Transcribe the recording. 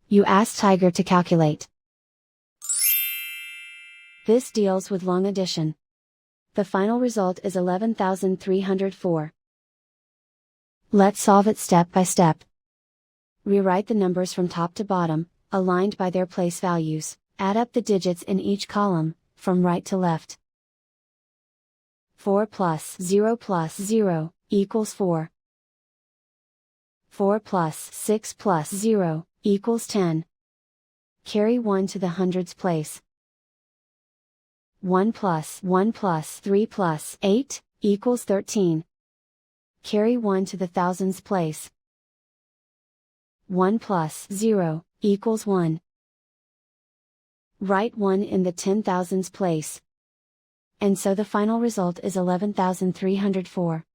You ask Tiger to calculate. This deals with long addition. The final result is 11,304. Let's solve it step by step. Rewrite the numbers from top to bottom, aligned by their place values. Add up the digits in each column, from right to left. 4 plus 0 equals 4. 4 plus 6 plus 0 equals 10. Carry 1 to the hundreds place. 1 plus 3 plus 8 equals 13. Carry 1 to the thousands place. 1 plus 0 equals 1. Write 1 in the 10,000s place. And so the final result is 11,304.